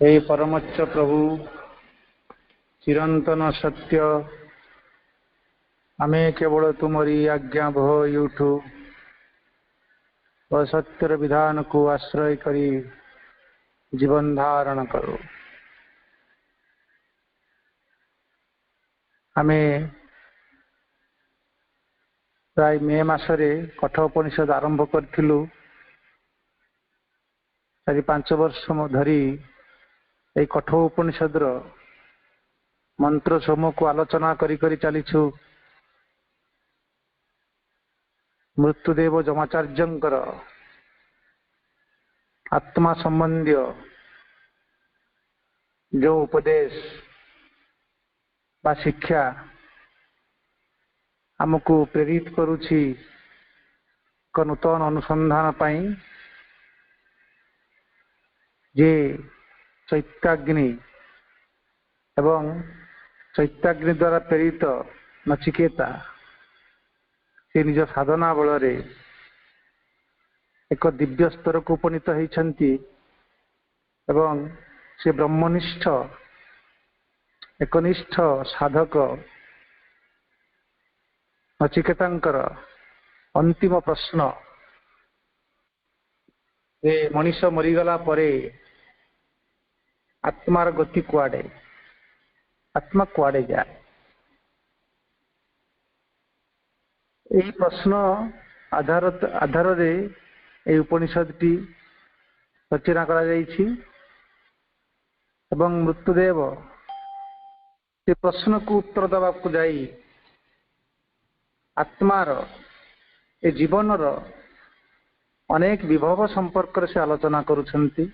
हे परमच्च प्रभु चिरंतन सत्य आमे केवल तुमरी आज्ञा भयुठु असत्यर विधान को आश्रय करी जीवन धारण करो। आमे प्राय मे मासरे कठोपनिषद आरंभ करथिलु। 4-5 वर्ष धरी এই कठोपनिषद मंत्र समूह को आलोचना करी करी चलीछु। मृत्युदेव जमाचार्यंकर आत्मा संबंधी जो उपदेश बा शिक्षा आमको प्रेरित करुछि एक नूतन अनुसंधान पाई जे चैत्याग्नि एवं चैत्याग्नि द्वारा प्रेरित नचिकेता से निज साधना बल एक दिव्य स्तर को उपनीत होती एवं से ब्रह्मनिष्ठ एकनिष्ठ साधक नचिकेतांकर अंतिम प्रश्न मनीष मरीगला परे आत्मार गति कुआडे आत्मा कुआडे जाए यही प्रश्न आधार रे उपनिषद रचना करा जाइछि एवं मृत्युदेव से प्रश्न को उत्तर दबा को जाई आत्मार ए जीवनर अनेक विभव संपर्क से आलोचना करुछंती।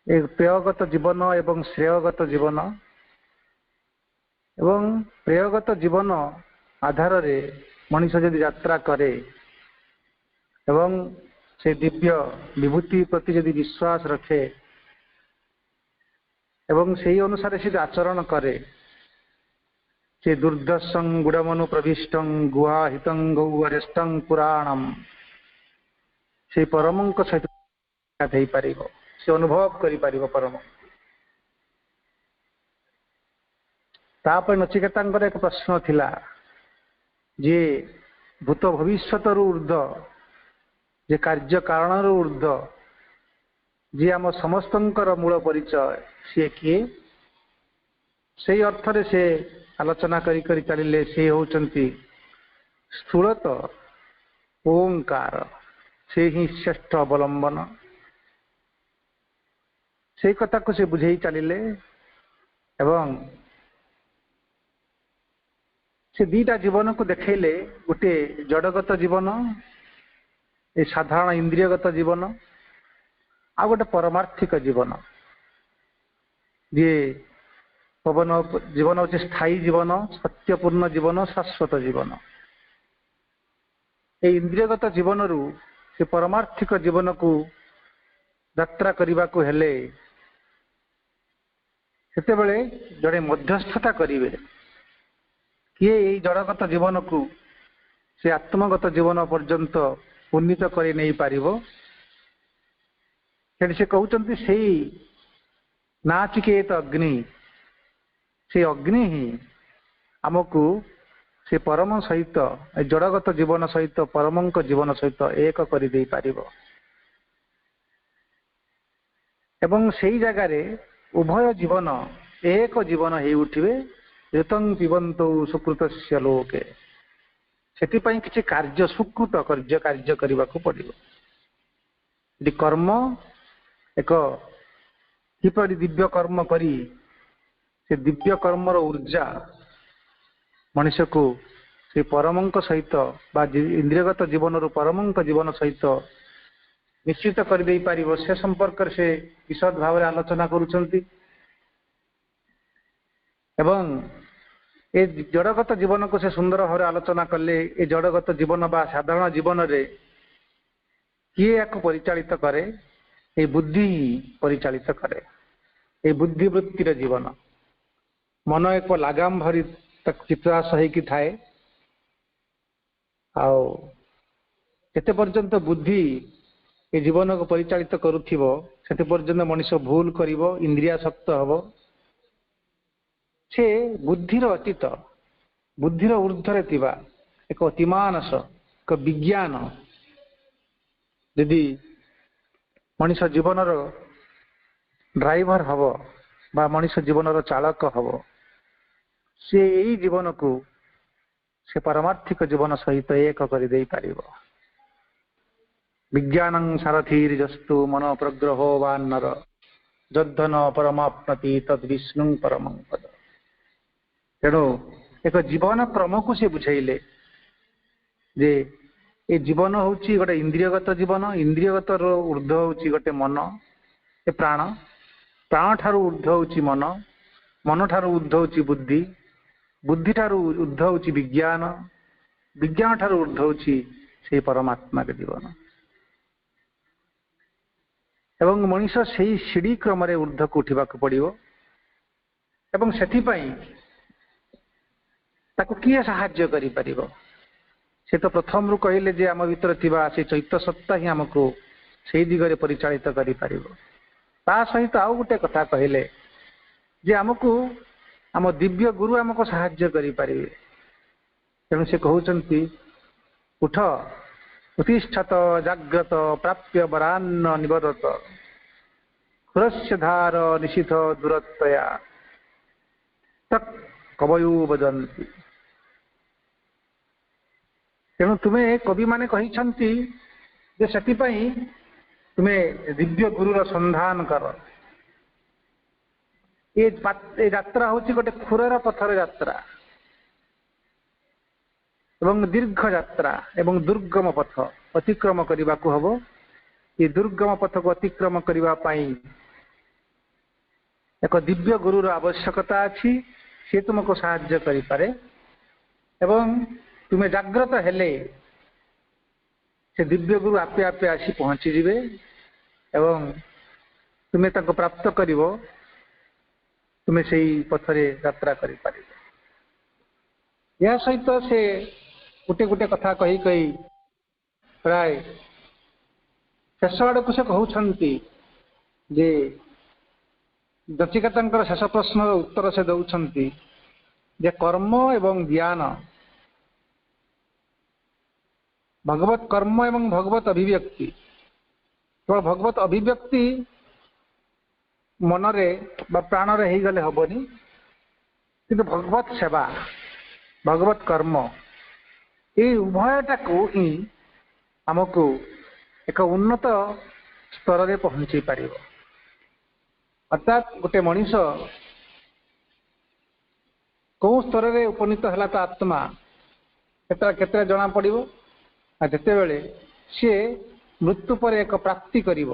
एक प्रेयगत जीवन एवं श्रेयगत जीवन एवं प्रेयगत जीवन आधार रे मनुष्य यदि यात्रा करे एवं से दिव्य विभूति प्रति यदि विश्वास रखे एवं से अनुसार से आचरण करे से दुर्दर्शं गुड़मनु प्रविष्टं गुहाहितं गौवरेष्टं पुराणम से परमंक सहित पारिबो से अनुभव करि पारिबो परम। तापर नचिकेतांकर एक प्रश्न थिला जे भूत भविष्यत ऊर्ध्व जे कार्य कारण ऊर्ध्व जे आम समस्तंकर मूल परिचय सी किए से अर्थ रे से आलोचना करी करी चलिले से होचंती स्थूलत ओंकार से ही श्रेष्ठ अवलंबन से कथा को से बुझे चलिले एवं से दीटा जीवन को देखैले गोटे जड़गत जीवन ए साधारण इंद्रियगत जीवन आ गोटे परमार्थिक जीवन जे पवन जीवन होचे स्थायी जीवन सत्यपूर्ण जीवन शाश्वत जीवन। ए इंद्रियगत जीवन रु से परमार्थिक जीवन को यात्रा करने को हेले सेते बेले जड़े मध्यस्थता करिवे किए यही जड़गत जीवन को से आत्मगत जीवन पर्यंत उन्नीत कर नहीं पारिबो से कहते से नाचिकेत अग्नि से अग्नि ही आमको से परम सहित जड़गत जीवन सहित परमंक जीवन सहित एक कर दे पारिबो एवं से जगार उभय जीवन एक जीवन हो उठिबे ऋतं पिबन्तौ सुकृतस्य लोके सेति पई किछि कार्य सुकृत कार्य करबा को पड़िबो। यदि कर्म एक किपरि दिव्य कर्म करी से दिव्य कर्मर ऊर्जा मनुष्य को से परमंक सहित बा इंद्रियगत जीवन रु परमंक जीवन सहित निश्चित कर दे पारिबो से संपर्क से विशद भाव आलोचना करुछंती एवं ए जड़गत जीवन को से सुंदर भाव आलोचना कले ए जड़गत जीवन बा साधारण जीवन रे किए या परिचालित करे ए बुद्धि परिचालित करे ए बुद्धिवृत्तिर जीवन मन एक लगाम भरी तक चित्रास होगी थाए ଯେତେ ପର୍ଯ୍ୟନ୍ତ ବୁଦ୍ଧି ଏ ଜୀବନକୁ ପରିଚାଳିତ କରୁଥିବ ସେତେ ପର୍ଯ୍ୟନ୍ତ ମଣିଷ ଭୁଲ କରିବ, ଇନ୍ଦ୍ରିୟାସକ୍ତ ହବ। ସେ ବୁଦ୍ଧିର ଅତୀତ, ବୁଦ୍ଧିର ଊର୍ଦ୍ଧ୍ୱରେ ଥିବା ଏକ ଅତିମାନସ, ଏକ ବିଜ୍ଞାନ ଯଦି ମଣିଷ ଜୀବନର ଡ୍ରାଇଭର ହବ ବା ମଣିଷ ଜୀବନର ଚାଳକ ହବ, ସେ ଏଇ ଜୀବନକୁ ସେ ପାରମାର୍ଥିକ ଜୀବନ ସହିତ ଏକ କରିଦେଇ ପାରିବ। ବିଜ୍ଞାନଂ ସାରଥୀର୍ଜସ୍ତୁ ମନ ପ୍ରଗ୍ରହୋ ବାନର ଯଦ୍ଧନ ପରମାପ୍ନତି ତଦ୍ବିଷ୍ଣୁ ପରମଂ ପଦ। ତେଣୁ ଏକ ଜୀବନ କ୍ରମକୁ ସେ ବୁଝେଇଲେ ଯେ ଏ ଜୀବନ ହଉଛି ଗୋଟେ ଇନ୍ଦ୍ରିୟଗତ ଜୀବନ, ଇନ୍ଦ୍ରିୟଗତର ଊର୍ଦ୍ଧ୍ୱ ହଉଛି ଗୋଟେ ମନ, ଏ ପ୍ରାଣ, ପ୍ରାଣ ଠାରୁ ଊର୍ଦ୍ଧ୍ୱ ହଉଛି ମନ, ମନ ଠାରୁ ଊର୍ଦ୍ଧ୍ୱ ହଉଛି ବୁଦ୍ଧି, ବୁଦ୍ଧି ଠାରୁ ଊର୍ଦ୍ଧ୍ୱ ହଉଛି ବିଜ୍ଞାନ, ବିଜ୍ଞାନ ଠାରୁ ଊର୍ଦ୍ଧ୍ୱ ହଉଛି ସେଇ ପରମାତ୍ମାର ଜୀବନ। ଏବଂ ମଣିଷ ସେଇ ସିଡ଼ି କ୍ରମରେ ଊର୍ଦ୍ଧ୍ୱକୁ ଉଠିବାକୁ ପଡ଼ିବ। ଏବଂ ସେଥିପାଇଁ ତାକୁ କିଏ ସାହାଯ୍ୟ କରିପାରିବ? ସେ ତ ପ୍ରଥମରୁ କହିଲେ ଯେ ଆମ ଭିତରେ ଥିବା ସେ ଚୈତ୍ୟ ସତ୍ତା ହିଁ ଆମକୁ ସେଇ ଦିଗରେ ପରିଚାଳିତ କରିପାରିବ। ତା ସହିତ ଆଉ ଗୋଟେ କଥା କହିଲେ ଯେ ଆମକୁ ଆମ ଦିବ୍ୟ ଗୁରୁ ଆମକୁ ସାହାଯ୍ୟ କରିପାରିବେ। ତେଣୁ ସେ କହୁଛନ୍ତି ଉଠ ଉତିଷ୍ଠତ ଜାଗ୍ରତ ପ୍ରାପ୍ୟ ବରାନ୍ନ ନିବରତ ଖୁରସ୍ୟ ଧାର ନିଶିଥ ଦୂରତ୍ୱୟା ତତ୍ କବୟୁ ବଦନ୍ତି। ତେଣୁ ତୁମେ କବିମାନେ କହିଛନ୍ତି ଯେ ସେଥିପାଇଁ ତୁମେ ଦିବ୍ୟ ଗୁରୁର ସନ୍ଧାନ କର। ଏ ଯାତ୍ରା ହଉଛି ଗୋଟେ ଖୁରର ପଥର ଯାତ୍ରା ଏବଂ ଦୀର୍ଘ ଯାତ୍ରା ଏବଂ ଦୁର୍ଗମ ପଥ ଅତିକ୍ରମ କରିବାକୁ ହବ। ଏ ଦୁର୍ଗମ ପଥକୁ ଅତିକ୍ରମ କରିବା ପାଇଁ ଏକ ଦିବ୍ୟ ଗୁରୁର ଆବଶ୍ୟକତା ଅଛି। ସେ ତୁମକୁ ସାହାଯ୍ୟ କରିପାରେ ଏବଂ ତୁମେ ଜାଗ୍ରତ ହେଲେ ସେ ଦିବ୍ୟ ଗୁରୁ ଆପେ ଆପେ ଆସି ପହଞ୍ଚିଯିବେ ଏବଂ ତୁମେ ତାଙ୍କୁ ପ୍ରାପ୍ତ କରିବ, ତୁମେ ସେଇ ପଥରେ ଯାତ୍ରା କରିପାରିବ। ଏହା ସହିତ ସେ ଗୋଟେ ଗୋଟେ କଥା କହି କହି ପ୍ରାୟ ଶେଷ ଆଡ଼କୁ ସେ କହୁଛନ୍ତି ଯେ ନଚିକେତାଙ୍କର ଶେଷ ପ୍ରଶ୍ନର ଉତ୍ତର ସେ ଦେଉଛନ୍ତି ଯେ କର୍ମ ଏବଂ ଜ୍ଞାନ, ଭଗବତ କର୍ମ ଏବଂ ଭଗବତ ଅଭିବ୍ୟକ୍ତି, କେବଳ ଭଗବତ ଅଭିବ୍ୟକ୍ତି ମନରେ ବା ପ୍ରାଣରେ ହେଇଗଲେ ହବନି, କିନ୍ତୁ ଭଗବତ ସେବା, ଭଗବତ କର୍ମ, ଏଇ ଉଭୟଟାକୁ ହିଁ ଆମକୁ ଏକ ଉନ୍ନତ ସ୍ତରରେ ପହଞ୍ଚେଇ ପାରିବ। ଅର୍ଥାତ୍ ଗୋଟେ ମଣିଷ କୋଉ ସ୍ତରରେ ଉପନୀତ ହେଲା ତା ଆତ୍ମା କେତେବେଳେ ଜଣା ପଡ଼ିବ? ଯେତେବେଳେ ସିଏ ମୃତ୍ୟୁ ପରେ ଏକ ପ୍ରାପ୍ତି କରିବ,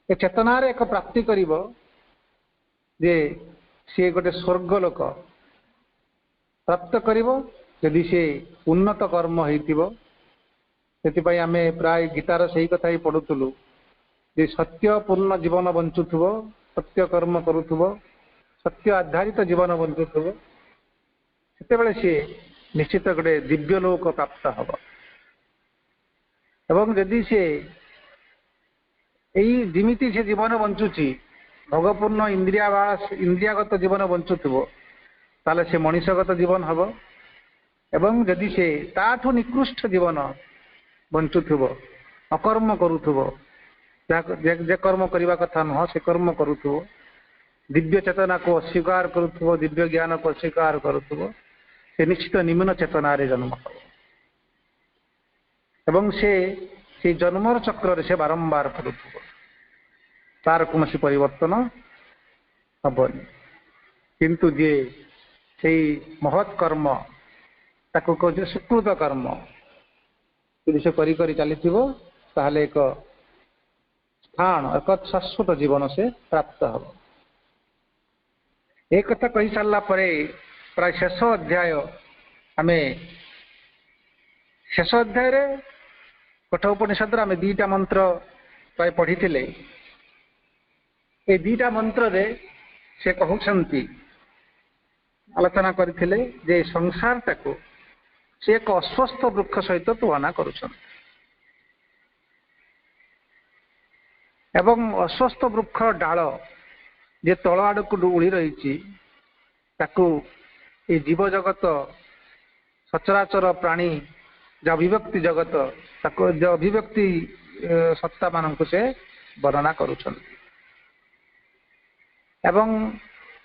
ଏ ଚେତନାରେ ଏକ ପ୍ରାପ୍ତି କରିବ ଯେ ସିଏ ଗୋଟେ ସ୍ୱର୍ଗ ଲୋକ ପ୍ରାପ୍ତ କରିବ ଯଦି ସେ ଉନ୍ନତ କର୍ମ ହେଇଥିବ। ସେଥିପାଇଁ ଆମେ ପ୍ରାୟ ଗୀତାର ସେଇ କଥା ହିଁ ପଢ଼ୁଥିଲୁ ଯେ ସତ୍ୟ ପୂର୍ଣ୍ଣ ଜୀବନ ବଞ୍ଚୁଥିବ, ସତ୍ୟ କର୍ମ କରୁଥିବ, ସତ୍ୟ ଆଧାରିତ ଜୀବନ ବଞ୍ଚୁଥିବ, ସେତେବେଳେ ସିଏ ନିଶ୍ଚିତ ଗୋଟେ ଦିବ୍ୟ ଲୋକ ପ୍ରାପ୍ତ ହବ। ଏବଂ ଯଦି ସେ ଏଇ ଯେମିତି ସେ ଜୀବନ ବଞ୍ଚୁଛି ଭୋଗପୂର୍ଣ୍ଣ ଇନ୍ଦ୍ରିୟାଗତ ଜୀବନ ବଞ୍ଚୁଥିବ, ତାହେଲେ ସେ ମଣିଷଗତ ଜୀବନ ହବ। ଏବଂ ଯଦି ସେ ତାଠୁ ନିକୃଷ୍ଟ ଜୀବନ ବଞ୍ଚୁଥିବ, ଅକର୍ମ କରୁଥିବ, ଯେ କର୍ମ କରିବା କଥା ନୁହଁ ସେ କର୍ମ କରୁଥିବ, ଦିବ୍ୟ ଚେତନାକୁ ଅସ୍ୱୀକାର କରୁଥିବ, ଦିବ୍ୟ ଜ୍ଞାନକୁ ଅସ୍ୱୀକାର କରୁଥିବ, ସେ ନିଶ୍ଚିତ ନିମ୍ନ ଚେତନାରେ ଜନ୍ମ ହେବ ଏବଂ ସେ ସେଇ ଜନ୍ମର ଚକ୍ରରେ ସେ ବାରମ୍ବାର କରୁଥିବ, ତାର କୌଣସି ପରିବର୍ତ୍ତନ ହବନି। କିନ୍ତୁ ଯିଏ ସେଇ ମହତ୍ କର୍ମ, ତାକୁ କହୁଛି ସୁକୃତ କର୍ମ, ଯଦି ସେ କରି କରି ଚାଲିଥିବ ତାହେଲେ ଏକ ସ୍ଥାନ, ଏକ ଶାଶ୍ୱତ ଜୀବନ ସେ ପ୍ରାପ୍ତ ହେବ। ଏ କଥା କହି ସାରିଲା ପରେ ପ୍ରାୟ ଶେଷ ଅଧ୍ୟାୟ, ଆମେ ଶେଷ ଅଧ୍ୟାୟରେ କଠୋପନିଷଦରେ ଆମେ 2ଟା ମନ୍ତ୍ର ପ୍ରାୟ ପଢ଼ିଥିଲେ। ଏ 2ଟା ମନ୍ତ୍ରରେ ସେ କହୁଛନ୍ତି, ଆଲୋଚନା କରିଥିଲେ ଯେ ସଂସାରଟାକୁ ସେ ଏକ ଅଶ୍ୱସ୍ଥ ବୃକ୍ଷ ସହିତ ତୁଳନା କରୁଛନ୍ତି। ଏବଂ ଅଶ୍ୱସ୍ଥ ବୃକ୍ଷ ଡାଳ ଯେ ତଳ ଆଡ଼କୁ ଉଳି ରହିଛି ତାକୁ ଏ ଜୀବ ଜଗତ ସଚରାଚର ପ୍ରାଣୀ ଯେ ଅଭିବ୍ୟକ୍ତି ଜଗତ ତାକୁ ଯେ ଅଭିବ୍ୟକ୍ତି ସତ୍ତା ମାନଙ୍କୁ ସେ ବର୍ଣ୍ଣନା କରୁଛନ୍ତି। ଏବଂ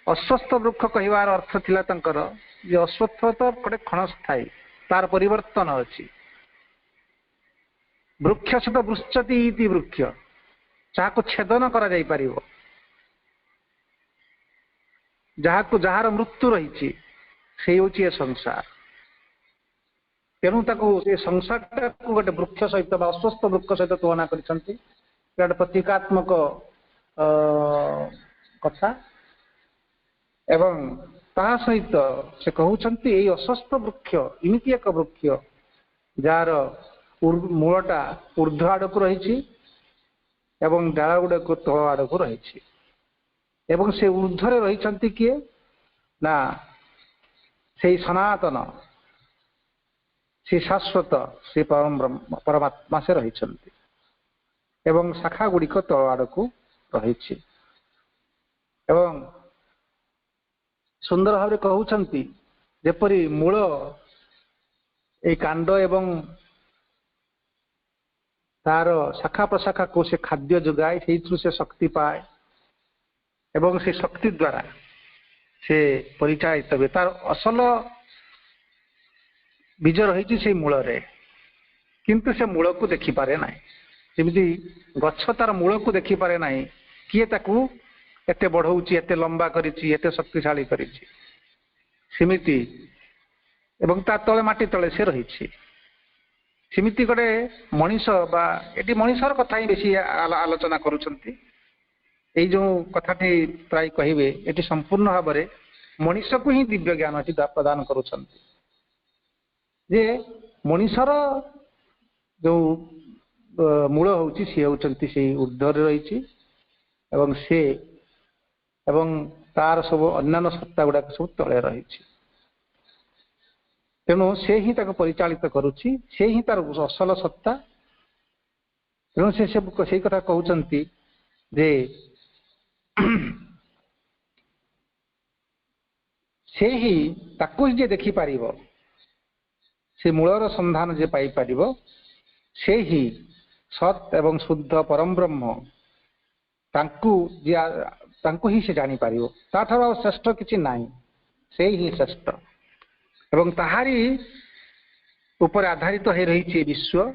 ଅଶ୍ୱସ୍ଥ ବୃକ୍ଷ କହିବାର ଅର୍ଥ ଥିଲା ତାଙ୍କର ଯେ ଅଶ୍ୱତ୍ଥ ତ ଗୋଟେ କ୍ଷଣସ୍ଥାୟୀ, ତାର ପରିବର୍ତ୍ତନ ଅଛି। ବୃକ୍ଷ ସହିତ ବୃଶ୍ଚତି ଇତି ବୃକ୍ଷ, ଯାହାକୁ ଛେଦନ କରାଯାଇପାରିବ, ଯାହାର ମୃତ୍ୟୁ ରହିଛି, ସେଇ ହେଉଛି ଏ ସଂସାର। ତେଣୁ ତାକୁ ଏ ସଂସାରଟାକୁ ଗୋଟେ ବୃକ୍ଷ ସହିତ ବା ଅଶ୍ୱସ୍ଥ ବୃକ୍ଷ ସହିତ ତୁଳନା କରିଛନ୍ତି। ଗୋଟେ ପ୍ରତୀକାତ୍ମକ କଥା। ଏବଂ ତାହା ସହିତ ସେ କହୁଛନ୍ତି ଏଇ ଅଶ୍ୱସ୍ଥ ବୃକ୍ଷ ଏମିତି ଏକ ବୃକ୍ଷ ଯାହାର ମୂଳଟା ଊର୍ଦ୍ଧ୍ୱ ଆଡ଼କୁ ରହିଛି ଏବଂ ଡାଳ ଗୁଡ଼ାକ ତଳ ଆଡ଼କୁ ରହିଛି। ଏବଂ ସେ ଊର୍ଦ୍ଧ୍ୱରେ ରହିଛନ୍ତି କିଏ ନା ସେଇ ସନାତନ, ସେ ଶାଶ୍ୱତ, ସେ ପରମାତ୍ମା ସେ ରହିଛନ୍ତି। ଏବଂ ଶାଖା ଗୁଡ଼ିକ ତଳ ଆଡ଼କୁ ରହିଛି। ଏବଂ ସୁନ୍ଦର ଭାବରେ କହୁଛନ୍ତି ଯେପରି ମୂଳ ଏଇ କାଣ୍ଡ ଏବଂ ତାର ଶାଖା ପ୍ରଶାଖାକୁ ସେ ଖାଦ୍ୟ ଯୋଗାଏ, ସେଇଥିରୁ ସେ ଶକ୍ତି ପାଏ ଏବଂ ସେ ଶକ୍ତି ଦ୍ୱାରା ସେ ପରିଚାଳିତ ହୁଏ। ତାର ଅସଲ ବୀଜ ରହିଛି ସେଇ ମୂଳରେ, କିନ୍ତୁ ସେ ମୂଳକୁ ଦେଖିପାରେ ନାହିଁ। ଯେମିତି ଗଛ ତାର ମୂଳକୁ ଦେଖିପାରେ ନାହିଁ, କିଏ ତାକୁ ଏତେ ବଢଉଛି, ଏତେ ଲମ୍ବା କରିଛି, ଏତେ ଶକ୍ତିଶାଳୀ କରିଛି, ସେମିତି ଏବଂ ତା ତଳେ ମାଟି ତଳେ ସେ ରହିଛି। ସେମିତି ଗୋଟେ ମଣିଷ, ବା ଏଠି ମଣିଷର କଥା ହିଁ ବେଶୀ ଆଲୋଚନା କରୁଛନ୍ତି। ଏଇ ଯୋଉ କଥାଟି ପ୍ରାୟ କହିବେ ଏଠି ସମ୍ପୂର୍ଣ୍ଣ ଭାବରେ ମଣିଷକୁ ହିଁ ଦିବ୍ୟ ଜ୍ଞାନ ଏଠି ପ୍ରଦାନ କରୁଛନ୍ତି। ଯେ ମଣିଷର ଯୋଉ ମୂଳ ହଉଛି ସିଏ ହଉଛନ୍ତି ସେଇ ଊର୍ଦ୍ଧ୍ୱରେ ରହିଛି ଏବଂ ତାର ସବୁ ଅନ୍ୟାନ୍ୟ ସତ୍ତା ଗୁଡାକ ସବୁ ତଳେ ରହିଛି। ତେଣୁ ସେ ହିଁ ତାକୁ ପରିଚାଳିତ କରୁଛି, ସେ ହିଁ ତାର ଅସଲ ସତ୍ତା। ତେଣୁ ସେ ସେଇ କଥା କହୁଛନ୍ତି ଯେ ସେ ହିଁ ତାକୁ ହିଁ ଯିଏ ଦେଖିପାରିବ, ସେ ମୂଳର ସନ୍ଧାନ ଯିଏ ପାଇପାରିବ, ସେ ହିଁ ସତ୍ ଏବଂ ଶୁଦ୍ଧ ପରମ ବ୍ରହ୍ମ, ତାଙ୍କୁ ହିଁ ସେ ଜାଣିପାରିବ। ତାଠାରୁ ଆଉ ଶ୍ରେଷ୍ଠ କିଛି ନାହିଁ, ସେ ହିଁ ଶ୍ରେଷ୍ଠ। ଏବଂ ତାହାରି ଉପରେ ଆଧାରିତ ହୋଇ ରହିଛି ବିଶ୍ୱ,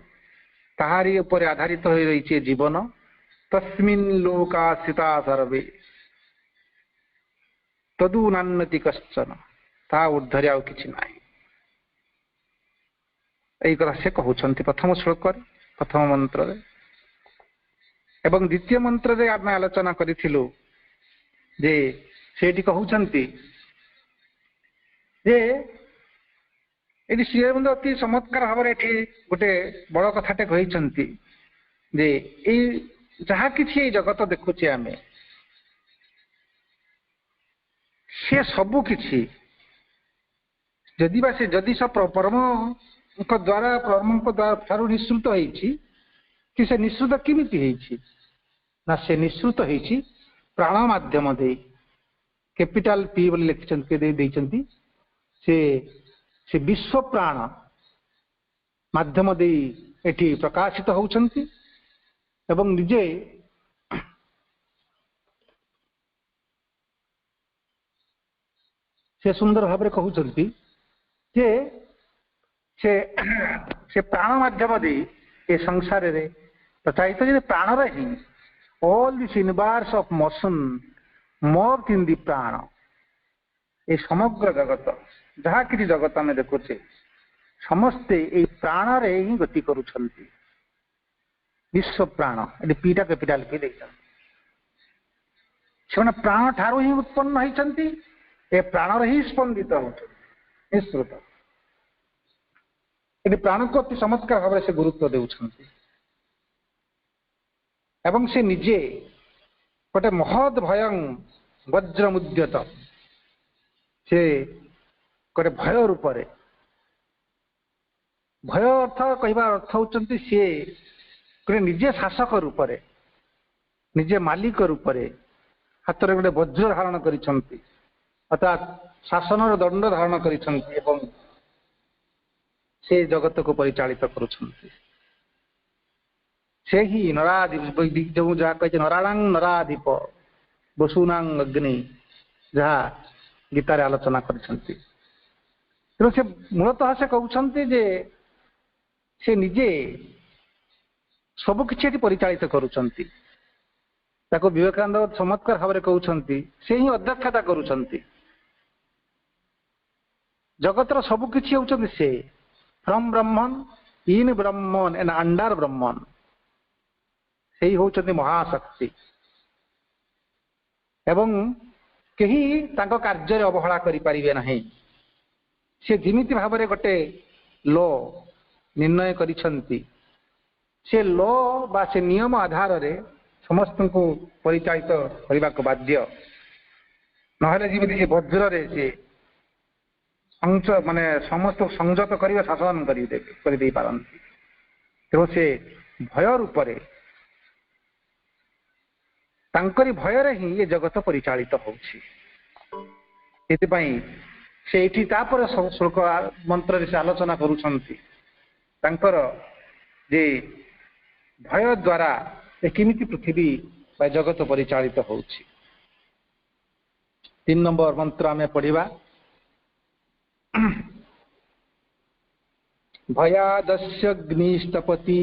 ତାହାରି ଉପରେ ଆଧାରିତ ହୋଇ ରହିଛି ଜୀବନ। ତସ୍ମିନ୍ ଲୋକାଶ୍ରିତା ସର୍ବେ ତଦୁ ନାନ୍ୟତି କଶ୍ଚନ, ତା ଊର୍ଦ୍ଧ୍ୱରେ ଆଉ କିଛି ନାହିଁ। ଏଇ କଥା ସେ କହୁଛନ୍ତି ପ୍ରଥମ ଶ୍ଲୋକରେ, ପ୍ରଥମ ମନ୍ତ୍ରରେ। ଏବଂ ଦ୍ୱିତୀୟ ମନ୍ତ୍ରରେ ଆମେ ଆଲୋଚନା କରିଥିଲୁ ଯେ ସେଠି କହୁଛନ୍ତି ଯେ ଏଠି ଶ୍ରୀଅରବିନ୍ଦ ଅତି ଚମତ୍କାର ଭାବରେ ଏଠି ଗୋଟେ ବଡ଼ କଥାଟେ କହିଛନ୍ତି ଯେ ଏଇ ଯାହା କିଛି ଏଇ ଜଗତ ଦେଖୁଛେ ଆମେ, ସେ ସବୁ କିଛି ଯଦି ପରମଙ୍କ ଦ୍ୱାରା ଠାରୁ ନିଃସୃତ ହେଇଛି, କି ସେ ନିଃସୃତ କେମିତି ହେଇଛି ନା ସେ ନିଃସୃତ ହେଇଛି ପ୍ରାଣ ମାଧ୍ୟମ ଦେଇ। କ୍ୟାପିଟାଲ ପି ବୋଲି ଲେଖିଛନ୍ତି, ଦେଇଛନ୍ତି। ସେ ବିଶ୍ୱ ପ୍ରାଣ ମାଧ୍ୟମ ଦେଇ ଏଠି ପ୍ରକାଶିତ ହଉଛନ୍ତି ଏବଂ ନିଜେ ସେ ସୁନ୍ଦର ଭାବରେ କହୁଛନ୍ତି ଯେ ସେ ପ୍ରାଣ ମାଧ୍ୟମ ଦେଇ ଏ ସଂସାରରେ ପ୍ରଚାରିତ, ଯେ ପ୍ରାଣରେ ହିଁ all this universe of motion move in the ପ୍ରାଣ। ଏ ସମଗ୍ର ଜଗତ, ଯାହା କିଛି ଜଗତ ଆମେ ଦେଖୁଛେ, ସମସ୍ତେ ଏଇ ପ୍ରାଣରେ ହିଁ ଗତି କରୁଛନ୍ତି। ବିଶ୍ୱ ପ୍ରାଣ, ଏଠି ପିଟା କ୍ୟାପିଟାଲ ପି ଦେଇଛନ୍ତି। ସେମାନେ ପ୍ରାଣ ଠାରୁ ହିଁ ଉତ୍ପନ୍ନ ହେଇଛନ୍ତି, ଏ ପ୍ରାଣରେ ହିଁ ସ୍ପନ୍ଦିତ ହଉଛନ୍ତି, ନିଃସୃତ। ଏଠି ପ୍ରାଣକୁ ଅତି ଚମତ୍କାର ଭାବରେ ସେ ଗୁରୁତ୍ୱ ଦେଉଛନ୍ତି। ଏବଂ ସେ ନିଜେ ଗୋଟେ ମହତ୍ ଭୟଂ ବଜ୍ରମୁଦ୍ୟତ, ସେ ଗୋଟେ ଭୟ ରୂପରେ, ଭୟ ଅର୍ଥ କହିବା ଅର୍ଥ ହଉଛନ୍ତି ସିଏ ଗୋଟେ ନିଜେ ଶାସକ ରୂପରେ ନିଜେ ମାଲିକ ରୂପରେ ହାତରେ ଗୋଟେ ବଜ୍ର ଧାରଣ କରିଛନ୍ତି, ଅର୍ଥାତ୍ ଶାସନର ଦଣ୍ଡ ଧାରଣ କରିଛନ୍ତି ଏବଂ ସେ ଜଗତକୁ ପରିଚାଳିତ କରୁଛନ୍ତି। ସେ ହିଁ ଯୋଉ ଯାହା କହିଛି ନରାଣାଂ ନରାଧିପ ବସୁନାଂ ଅଗ୍ନି, ଯାହା ଗୀତାରେ ଆଲୋଚନା କରିଛନ୍ତି। ତେଣୁ ସେ ମୂଳତଃ ସେ କହୁଛନ୍ତି ଯେ ସେ ନିଜେ ସବୁ କିଛି ଏଠି ପରିଚାଳିତ କରୁଛନ୍ତି। ତାକୁ ବିବେକାନନ୍ଦ ଚମତ୍କାର ଭାବରେ କହୁଛନ୍ତି ସେ ହିଁ ଅଧ୍ୟକ୍ଷତା କରୁଛନ୍ତି। ଜଗତର ସବୁ କିଛି ହେଉଛନ୍ତି ସେ, ଫ୍ରମ୍ ବ୍ରହ୍ମନ୍, ଇନ୍ ବ୍ରହ୍ମନ୍ ଏଣ୍ଡ ଅଣ୍ଡର ବ୍ରହ୍ମନ୍। ସେଇ ହେଉଛନ୍ତି ମହାଶକ୍ତି ଏବଂ କେହି ତାଙ୍କ କାର୍ଯ୍ୟରେ ଅବହେଳା କରିପାରିବେ ନାହିଁ। ସେ ଯେମିତି ଭାବରେ ଗୋଟେ ଲ ନିର୍ଣ୍ଣୟ କରିଛନ୍ତି, ସେ ଲ ବା ସେ ନିୟମ ଆଧାରରେ ସମସ୍ତଙ୍କୁ ପରିଚାଳିତ କରିବାକୁ ବାଧ୍ୟ। ନହେଲେ ଯେମିତି ସେ ବଜ୍ରରେ ସେ ମାନେ ସମସ୍ତଙ୍କୁ ସଂଯତ କରିବେ, ଶାସନ କରିଦେଇ ପାରନ୍ତି। ତେଣୁ ସେ ଭୟ ରୂପରେ, ତାଙ୍କରି ଭୟରେ ହିଁ ଏ ଜଗତ ପରିଚାଳିତ ହେଉଛି। ସେଥିପାଇଁ ସେ ଏଠି ତାପରେ ଶ୍ଲୋକ ମନ୍ତ୍ରରେ ସେ ଆଲୋଚନା କରୁଛନ୍ତି ତାଙ୍କର ଯେ ଭୟ ଦ୍ୱାରା ଏ କେମିତି ପୃଥିବୀ ବା ଜଗତ ପରିଚାଳିତ ହେଉଛି। 3 ନମ୍ବର ମନ୍ତ୍ର ଆମେ ପଢିବା। ଭୟାଦସ୍ୟଗ୍ନିଷ୍ଟପତି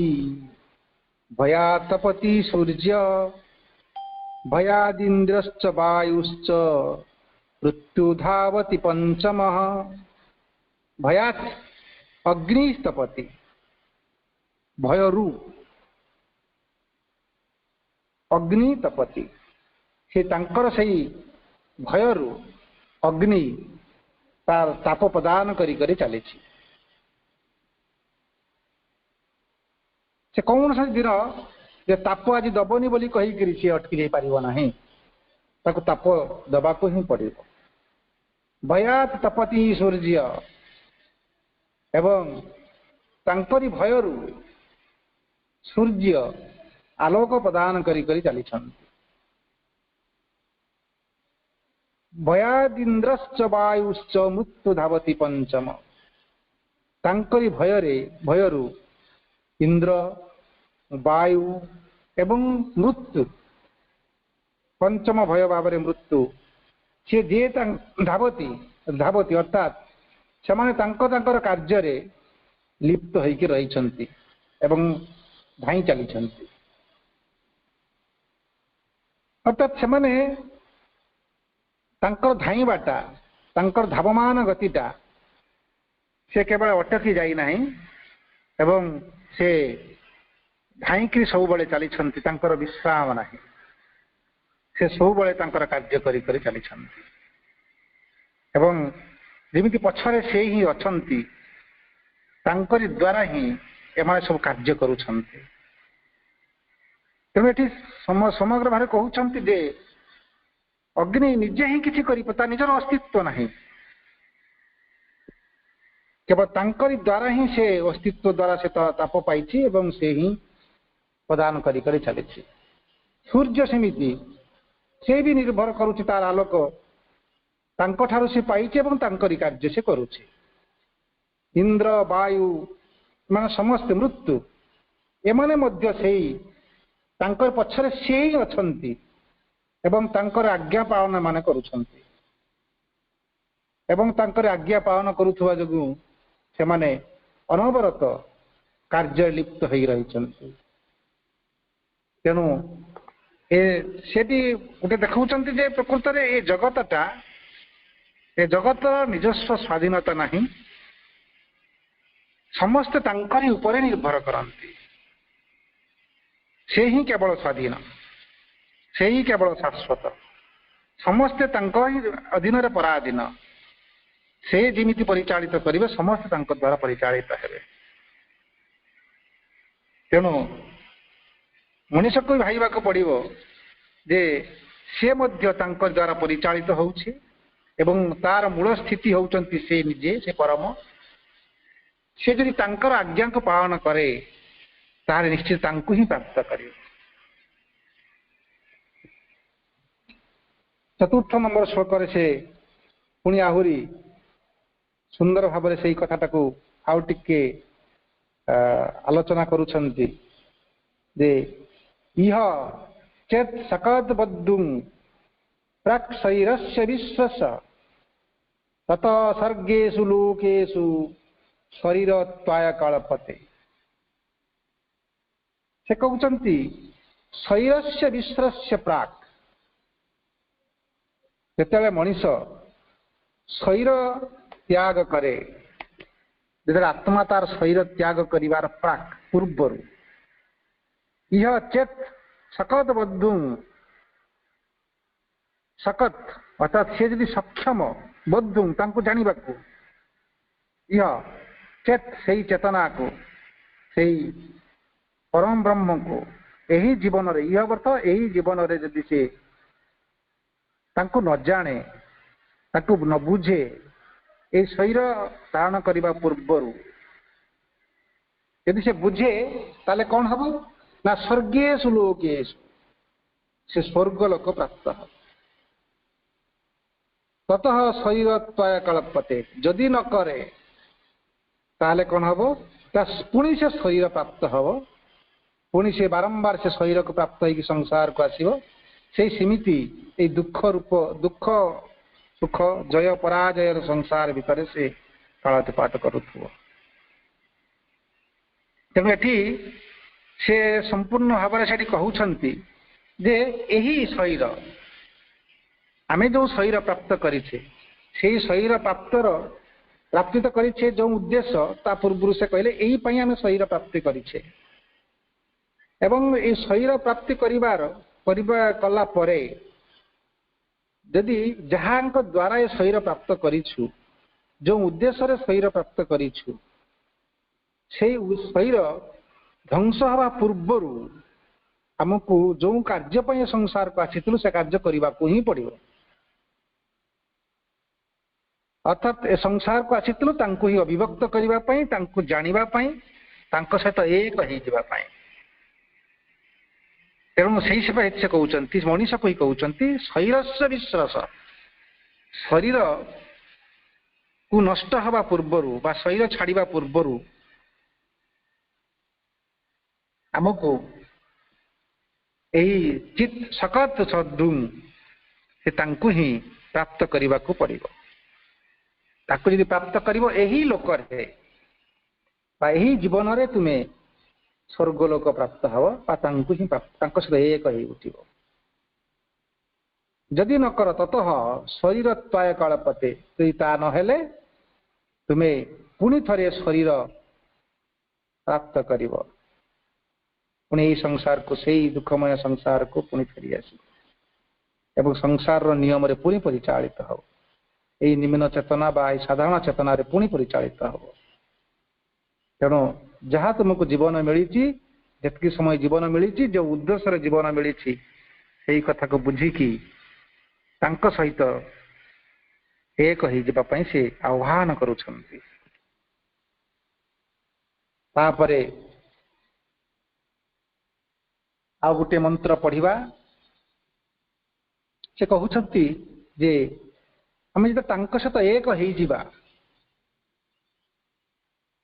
ଭୟାତପତି ସୂର୍ଯ୍ୟ ଭୟାଦିନ୍ଦ୍ରଶ୍ଚ ବାୟୁଶ୍ଚ ମୃତ୍ୟୁଧାବତି ପଞ୍ଚମଃ। ଭୟାତ୍ ଅଗ୍ନିଷ୍ଟପତି, ଭୟରୁ ଅଗ୍ନି ତପତି, ସେ ତାଙ୍କର ସେଇ ଭୟରୁ ଅଗ୍ନି ତାର ତାପ ପ୍ରଦାନ କରି କରି ଚାଲିଛି। ସେ କୌଣସି ଦିନ ଯେ ତାପ ଆଜି ଦବନି ବୋଲି କହିକିରି ସିଏ ଅଟକି ଯାଇପାରିବ ନାହିଁ, ତାକୁ ତାପ ଦେବାକୁ ହିଁ ପଡିବ। ଭୟାତ୍ ତପତି ସୂର୍ଯ୍ୟ, ଏବଂ ତାଙ୍କରି ଭୟରୁ ସୂର୍ଯ୍ୟ ଆଲୋକ ପ୍ରଦାନ କରି କରି ଚାଲିଛନ୍ତି। ଭୟାଦିନ୍ଦ୍ରଶ୍ଚ ବାୟୁଶ୍ଚ ମୃତ୍ୟୁ ଧାବତି ପଞ୍ଚମ, ତାଙ୍କରି ଭୟରୁ ଇନ୍ଦ୍ର, ବାୟୁ ଏବଂ ମୃତ୍ୟୁ, ପଞ୍ଚମ ଭୟ ଭାବରେ ମୃତ୍ୟୁ, ସେ ଯିଏ ଧାବତି ଅର୍ଥାତ୍ ସେମାନେ ତାଙ୍କର କାର୍ଯ୍ୟରେ ଲିପ୍ତ ହୋଇକି ରହିଛନ୍ତି ଏବଂ ଧାଇଁ ଚାଲିଛନ୍ତି। ଅର୍ଥାତ୍ ସେମାନେ ତାଙ୍କର ଧାଇଁବାଟା, ତାଙ୍କର ଧାବମାନ ଗତିଟା ସେ କେବଳ ଅଟକି ଯାଇନାହିଁ ଏବଂ ସେ ଧାଇଁକି ସବୁବେଳେ ଚାଲିଛନ୍ତି, ତାଙ୍କର ବିଶ୍ରାମ ନାହିଁ। ସେ ସବୁବେଳେ ତାଙ୍କର କାର୍ଯ୍ୟ କରି କରି ଚାଲିଛନ୍ତି ଏବଂ ଯେମିତି ପଛରେ ସେ ହିଁ ଅଛନ୍ତି, ତାଙ୍କରି ଦ୍ୱାରା ହିଁ ଏମାନେ ସବୁ କାର୍ଯ୍ୟ କରୁଛନ୍ତି। ତେଣୁ ଏଠି ସମଗ୍ର ଭାବେ କହୁଛନ୍ତି ଯେ ଅଗ୍ନି ନିଜେ ହିଁ କିଛି କରିପାରେ, ତା ନିଜର ଅସ୍ତିତ୍ୱ ନାହିଁ, କେବଳ ତାଙ୍କରି ଦ୍ୱାରା ହିଁ ସେ ଅସ୍ତିତ୍ୱ ଦ୍ୱାରା ସେ ତାପ ପାଇଛି ଏବଂ ସେ ହିଁ ପ୍ରଦାନ କରି କରି ଚାଲିଛି। ସୂର୍ଯ୍ୟ ସେମିତି, ସେ ବି ନିର୍ଭର କରୁଛି ତାର ଆଲୋକ ତାଙ୍କଠାରୁ ସେ ପାଇଛି ଏବଂ ତାଙ୍କରି କାର୍ଯ୍ୟ ସେ କରୁଛି। ଇନ୍ଦ୍ର, ବାୟୁ, ମାନେ ସମସ୍ତେ, ମୃତ୍ୟୁ, ଏମାନେ ମଧ୍ୟ ସେଇ ତାଙ୍କର ପଛରେ ସେ ହିଁ ଅଛନ୍ତି ଏବଂ ତାଙ୍କର ଆଜ୍ଞା ପାଳନ ମାନେ କରୁଛନ୍ତି ଏବଂ ତାଙ୍କର ଆଜ୍ଞା ପାଳନ କରୁଥିବା ଯୋଗୁଁ ସେମାନେ ଅନବରତ କାର୍ଯ୍ୟରେ ଲିପ୍ତ ହୋଇ ରହିଛନ୍ତି। ତେଣୁ ସେଠି ଗୋଟେ ଦେଖାଉଛନ୍ତି ଯେ ପ୍ରକୃତରେ ଏ ଜଗତର ନିଜସ୍ୱ ସ୍ୱାଧୀନତା ନାହିଁ, ସମସ୍ତେ ତାଙ୍କରି ଉପରେ ନିର୍ଭର କରନ୍ତି। ସେ ହିଁ କେବଳ ସ୍ୱାଧୀନ, ସେ ହିଁ କେବଳ ଶାଶ୍ୱତ, ସମସ୍ତେ ତାଙ୍କ ହିଁ ଅଧୀନରେ ପରାଧୀନ। ସେ ଯେମିତି ପରିଚାଳିତ କରିବେ ସମସ୍ତେ ତାଙ୍କ ଦ୍ୱାରା ପରିଚାଳିତ ହେବେ। ତେଣୁ ମଣିଷକୁ ଭାବିବାକୁ ପଡିବ ଯେ ସେ ମଧ୍ୟ ତାଙ୍କ ଦ୍ୱାରା ପରିଚାଳିତ ହେଉଛି ଏବଂ ତାର ମୂଳ ସ୍ଥିତି ହେଉଛନ୍ତି ସେ ନିଜେ, ସେ ପରମ। ସେ ଯଦି ତାଙ୍କର ଆଜ୍ଞାକୁ ପାଳନ କରେ ତାହେଲେ ନିଶ୍ଚିତ ତାଙ୍କୁ ହିଁ ପ୍ରାପ୍ତ କରିବ। चतुर्थ नंबर श्लोक से पुणी आहुरी सुंदर भाव से कथाटा को आउ टिके आलोचना करुछन्ति जे इह चेत सकत बद्धुं प्राक् शरीरस्य विश्वस्य तत सर्गेषु लोकेषु शरीरत्वाय कल्पते। से कहते शरीरस्य विश्वस्य प्राक् जिते मनीष शरीर त्याग करे जो आत्मा तार शरीर त्याग करिवार प्राक् पूर्वर यह चेत सकत बद्धुं सकत अर्थात सी यदि सक्षम बद्धुं तांको जानिबा को यह चेत सही चेतना को सही परम ब्रह्म को यही जीवन रे यह अर्थ यही जीवन रे यदि से तांको न जाने तांको न बुझे ए शरीर धारण करने पूर्वर यदि से बुझे ताले कौन हम ना स्वर्गेषु लोकेषु से स्वर्ग लोक प्राप्त ततः शरीरत्वाय कल्पते जदि न करे ताले कौन हम पुणी से शरीर प्राप्त हम पुणी से बारंबार से शरीर को प्राप्त हो संसार को आसो से सीमिति ए दुख रूप दुख सुख जय पराजय संसार भितर से कालातिपात करुथुव तेणु एठी से संपूर्ण भाव से कहउछंती जे एही शरीर आमे जो शरीर प्राप्त करिछे से शरीर प्राप्ति तो करिछे जो उद्देश्य ता पूर्व से कहले एही पई आमे शरीर प्राप्ति करिछे एवं ए शरीर प्राप्ति करिवार कला परे यदि जहाँ द्वारा ये शरीर प्राप्त करिछु जो उद्देश्य रे शरीर प्राप्त करिछु से शरीर ध्वंस हवा पूर्वर आमको जो कार्य पर संसार को आसीथिलु से कार्य करने को ही पड़ो अर्थात ए संसार को आसीथिलु तांको ही अभिव्यक्त करने पाई तांको जानिबा पाई तांको सहित एक हो जिबा पाई तेणु से कहते मनीष को ही कहते शरीर से विश्वास शरीर को नष्ट हवा पूर्वर बा शरीर छाड़िबा पूर्वर आमको यही चित सकत सद्दुं से तांको ही प्राप्त करने को पड़ो ताको यदि प्राप्त करिवो एही लोक रे बा एही जीवन रे तुम्हें स्वर्गलोक प्राप्त हम ही प्राप्त सहित एक ही उठिब जदि न कर ततः शरीरत्वाय कल्पते तो ता नहेले तुम्हें पुणी थरे शरीर प्राप्त कर पुणी संसार को सही दुखमय संसार को पुणी फेरी आस संसार नियम रे पुणी परिचालित हो यही निम्न चेतना बा साधारण चेतना रे पुणी परिचालित हो तेणु जहाँ तुमको जीवन मिली जितकी समय जीवन मिली जो उद्देश्य जीवन मिली से कथा को बुझिकी सहित एक ही जावाई से आह्वान करुछन्ति तापरे आ गोटे मंत्र पढ़िबा से कहउछन्ति जे आमे जब तांको सहित एक हो जिबा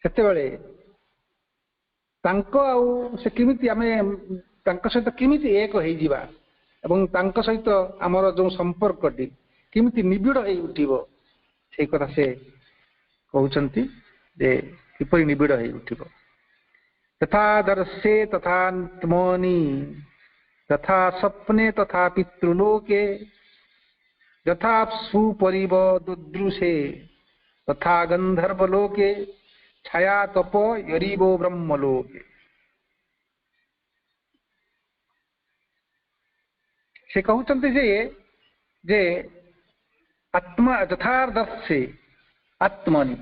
सेतेबेले तांको आउ से किमिति आमे तांको सहित किमिति एक हो जिबा एवं तांको सहित आमर जो संपर्कटी किमिति निबिड़ हो उठिबो से कथा से कहउछन्ति जे किपरि निबिड़ हो उठिबो तथा दर्शे तथा त्मनि तथा स्वप्ने तथा पितृलोके यथा सुपरिव दुदृशे तथा गंधर्वलोके छाया तप यरीवो ब्रह्मलोके से कहते जे आत्मा यथार्थ आत्मनि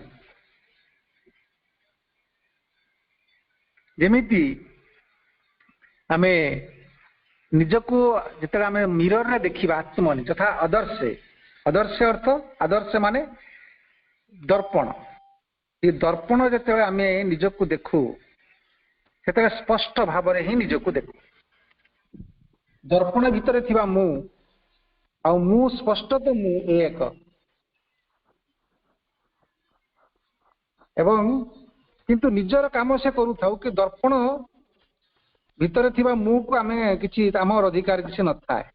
जेमिति आमे निजको जिते आमे मिरर रे देखिबा आत्मनि तथा आदर्शे आदर्श अर्थ आदर्श माने दर्पण ये दर्पण जिते आमे निजको देखु से स्पष्ट भाव ही निजको देखु दर्पण भितर थिबा मु ଆଉ ମୁଁ ସ୍ପଷ୍ଟ ତ ମୁଁ ଏକ। ଏବଂ କିନ୍ତୁ ନିଜର କାମ ସେ କରୁଥାଉ କି ଦର୍ପଣ ଭିତରେ ଥିବା ମୁଁକୁ ଆମେ କିଛି ଆମର ଅଧିକାର କିଛି ନଥାଏ,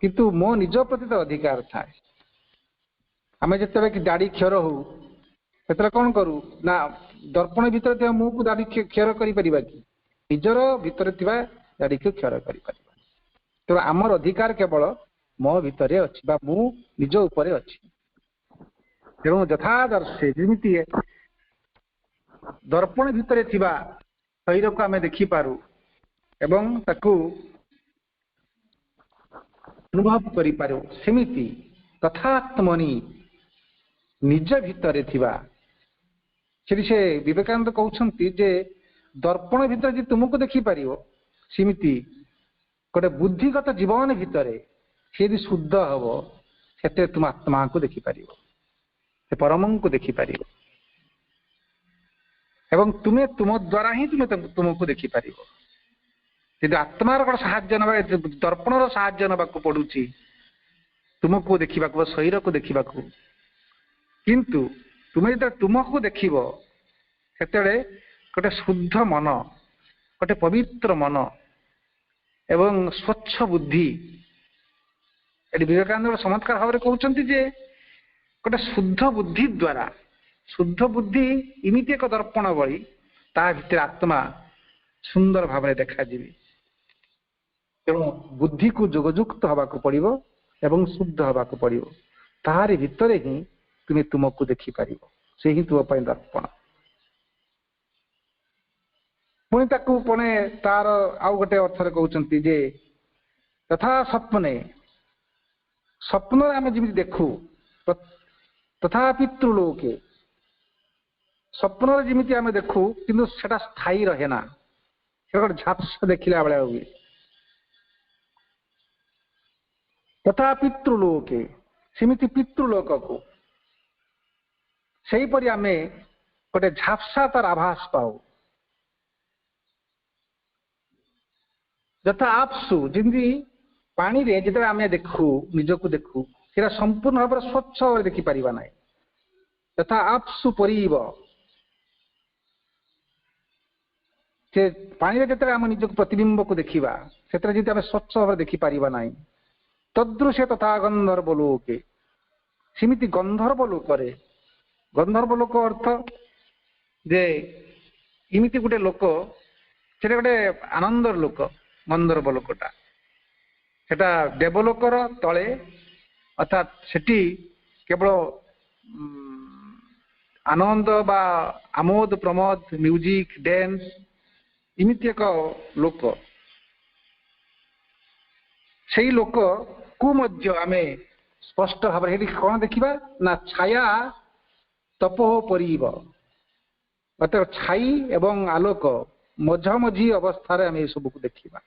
କିନ୍ତୁ ମୋ ନିଜ ପ୍ରତି ତ ଅଧିକାର ଥାଏ। ଆମେ ଯେତେବେଳେ କି ଦାଢ଼ି କ୍ଷର ହଉ ସେତେବେଳେ କଣ କରୁ ନା ଦର୍ପଣ ଭିତରେ ଥିବା ମୁଁକୁ ଦାଢ଼ି କ୍ଷର କରିପାରିବା କି? ନିଜର ଭିତରେ ଥିବା ଦାଢ଼ିକୁ କ୍ଷର କରିପାରିବା। ତେଣୁ ଆମର ଅଧିକାର କେବଳ ମୋ ଭିତରେ ଅଛି ବା ମୁଁ ନିଜ ଉପରେ ଅଛି। ତେଣୁ ଯଥାଦର୍ଶେ ଯେମିତି ଦର୍ପଣ ଭିତରେ ଥିବା ଶରୀରକୁ ଆମେ ଦେଖିପାରୁ ଏବଂ ତାକୁ ଅନୁଭବ କରିପାରୁ, ସେମିତି ତଥାତ୍ମନି ନିଜ ଭିତରେ ଥିବା, ସେଠି ସେ ବିବେକାନନ୍ଦ କହୁଛନ୍ତି ଯେ ଦର୍ପଣ ଭିତରେ ଯଦି ତୁମକୁ ଦେଖିପାରିବ, ସେମିତି ଗୋଟେ ବୁଦ୍ଧିଗତ ଜୀବନ ଭିତରେ ସେ ଯଦି ଶୁଦ୍ଧ ହବ, ସେଥିରେ ତୁମ ଆତ୍ମାକୁ ଦେଖିପାରିବ, ସେ ପରମଙ୍କୁ ଦେଖିପାରିବ ଏବଂ ତୁମେ ତୁମ ଦ୍ୱାରା ହିଁ ତୁମକୁ ଦେଖିପାରିବ। ଯଦି ଆତ୍ମାର କଣ ସାହାଯ୍ୟ ନେବା, ଦର୍ପଣର ସାହାଯ୍ୟ ନେବାକୁ ପଡୁଛି ତୁମକୁ ଦେଖିବାକୁ ବା ଶରୀରକୁ ଦେଖିବାକୁ। କିନ୍ତୁ ତୁମେ ଯେତେବେଳେ ତୁମକୁ ଦେଖିବ, ସେତେବେଳେ ଗୋଟେ ଶୁଦ୍ଧ ମନ, ଗୋଟେ ପବିତ୍ର ମନ ଏବଂ ସ୍ୱଚ୍ଛ ବୁଦ୍ଧି, ଏଠି ବିବେକାନନ୍ଦ ଚମତ୍କାର ଭାବରେ କହୁଛନ୍ତି ଯେ ଗୋଟେ ଶୁଦ୍ଧ ବୁଦ୍ଧି ଦ୍ୱାରା, ଶୁଦ୍ଧ ବୁଦ୍ଧି ଏମିତି ଏକ ଦର୍ପଣ ଭଳି ତା ଭିତରେ ଆତ୍ମା ସୁନ୍ଦର ଭାବରେ ଦେଖାଯିବେ। ତେଣୁ ବୁଦ୍ଧିକୁ ଯୋଗଯୁକ୍ତ ହେବାକୁ ପଡିବ ଏବଂ ଶୁଦ୍ଧ ହେବାକୁ ପଡିବ, ତାହାରି ଭିତରେ ହିଁ ତୁମେ ତୁମକୁ ଦେଖିପାରିବ, ସେ ହିଁ ତୁମ ପାଇଁ ଦର୍ପଣ। ପୁଣି ତାକୁ ପୁଣି ତାର ଆଉ ଗୋଟେ ଅର୍ଥରେ କହୁଛନ୍ତି ଯେ ତଥା ସ୍ୱପ୍ନେ, ସ୍ୱପ୍ନରେ ଆମେ ଯେମିତି ଦେଖୁ ତଥା ପିତୃଲୋକେ, ସ୍ୱପ୍ନରେ ଯେମିତି ଆମେ ଦେଖୁ କିନ୍ତୁ ସେଟା ସ୍ଥାୟୀ ରହେ ନା, ସେଟା ଗୋଟେ ଝାପ୍ସ ଦେଖିଲା ଭଳିଆ ହୁଏ। ତଥା ପିତୃଲୋକେ, ସେମିତି ପିତୃଲୋକକୁ ସେହିପରି ଆମେ ଗୋଟେ ଝାପ୍ସା ତାର ଆଭାସ ପାଉ। ଯଥା ଆପ୍ସୁ, ଯେମିତି ପାଣିରେ ଯେତେବେଳେ ଆମେ ଦେଖୁ ନିଜକୁ ଦେଖୁ, ସେଟା ସମ୍ପୂର୍ଣ୍ଣ ଭାବରେ ସ୍ୱଚ୍ଛ ଭାବରେ ଦେଖିପାରିବା ନାହିଁ। ଯଥା ଆପ୍ସୁ ପରିବ, ସେ ପାଣିରେ ଯେତେବେଳେ ଆମେ ନିଜକୁ ପ୍ରତିବିମ୍ବକୁ ଦେଖିବା, ସେଥିରେ ଯଦି ଆମେ ସ୍ୱଚ୍ଛ ଭାବରେ ଦେଖିପାରିବା ନାହିଁ। ତଦୃଶ୍ୟ ତଥା ଗନ୍ଧର୍ବ ଲୋକେ, ସେମିତି ଗନ୍ଧର୍ବ ଲୋକରେ, ଗନ୍ଧର୍ବ ଲୋକ ଅର୍ଥ ଯେ ଏମିତି ଗୋଟେ ଲୋକ, ସେଟା ଗୋଟେ ଆନନ୍ଦର ଲୋକ। ଗନ୍ଧର୍ବ ଲୋକଟା ସେଟା ଦେବଲୋକର ତଳେ, ଅର୍ଥାତ୍ ସେଠି କେବଳ ଆନନ୍ଦ ବା ଆମୋଦ ପ୍ରମୋଦ, ମ୍ୟୁଜିକ, ଡ୍ୟାନ୍ସ, ଏମିତି ଏକ ଲୋକ। ସେଇ ଲୋକକୁ ମଧ୍ୟ ଆମେ ସ୍ପଷ୍ଟ ଭାବରେ ଏଠି କଣ ଦେଖିବା ନା ଛାୟା ତପୋ ପରିବ, ଅର୍ଥାତ୍ ଛାଇ ଏବଂ ଆଲୋକ ମଝାମଝି ଅବସ୍ଥାରେ ଆମେ ଏସବୁକୁ ଦେଖିବା।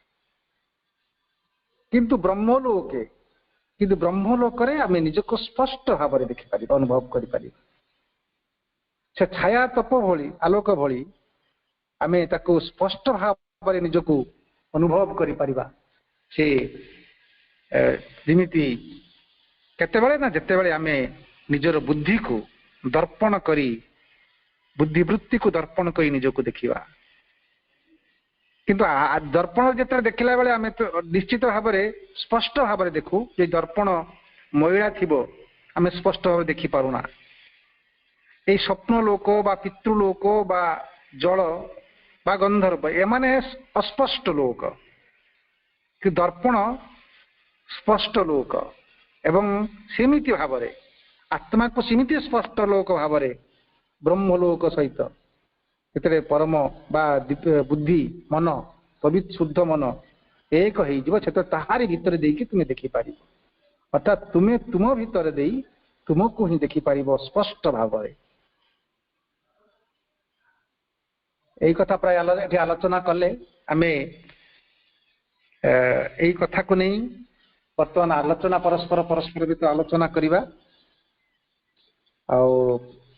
କିନ୍ତୁ ବ୍ରହ୍ମଲୋକେ, କିନ୍ତୁ ବ୍ରହ୍ମଲୋକରେ ଆମେ ନିଜକୁ ସ୍ପଷ୍ଟ ଭାବରେ ଦେଖିପାରିବା, ଅନୁଭବ କରିପାରିବା। ସେ ଛାୟା ତପ ଭଳି, ଆଲୋକ ଭଳି ଆମେ ତାକୁ ସ୍ପଷ୍ଟ ଭାବରେ ନିଜକୁ ଅନୁଭବ କରିପାରିବା। ସେ ଯେମିତି କେତେବେଳେ ନା ଯେତେବେଳେ ଆମେ ନିଜର ବୁଦ୍ଧିକୁ ଦର୍ପଣ କରି, ବୁଦ୍ଧିବୃତ୍ତିକୁ ଦର୍ପଣ କରି ନିଜକୁ ଦେଖିବା। କିନ୍ତୁ ଦର୍ପଣ ଯେତେବେଳେ ଦେଖିଲା ବେଳେ ଆମେ ତ ନିଶ୍ଚିତ ଭାବରେ ସ୍ପଷ୍ଟ ଭାବରେ ଦେଖୁ, ଯେ ଦର୍ପଣ ମଇଳା ଥିବ ଆମେ ସ୍ପଷ୍ଟ ଭାବରେ ଦେଖିପାରୁନା। ଏଇ ସ୍ୱପ୍ନ ଲୋକ ବା ପିତୃଲୋକ ବା ଜଳ ବା ଗନ୍ଧର୍ବ, ଏମାନେ ଅସ୍ପଷ୍ଟ ଲୋକ, କି ଦର୍ପଣ ସ୍ପଷ୍ଟ ଲୋକ। ଏବଂ ସେମିତି ଭାବରେ ଆତ୍ମାକୁ ସେମିତି ସ୍ପଷ୍ଟ ଲୋକ ଭାବରେ ବ୍ରହ୍ମଲୋକ ସହିତ ସେଥିରେ ପରମ ବା ବୁଦ୍ଧି ମନ, ପବିତ୍ର ଶୁଦ୍ଧ ମନ ଏକ ହେଇଯିବ, ସେତେବେଳେ ତାହାରି ଭିତରେ ଦେଇକି ତୁମେ ଦେଖିପାରିବ। ଅର୍ଥାତ୍ ତୁମେ ତୁମ ଭିତରେ ଦେଇ ତୁମକୁ ହିଁ ଦେଖିପାରିବ ସ୍ପଷ୍ଟ ଭାବରେ। এই କଥା ପ୍ରାୟ ଏଠି ଆଲୋଚନା କଲେ, ଆମେ এই କଥାକୁ ନେଇ ବର୍ତ୍ତମାନ ଆଲୋଚନା ପରସ୍ପର ଭିତରେ ଆଲୋଚନା କରିବା। ଆଉ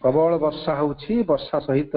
ପ୍ରବଳ ବର୍ଷା ହଉଛି, ବର୍ଷା ସହିତ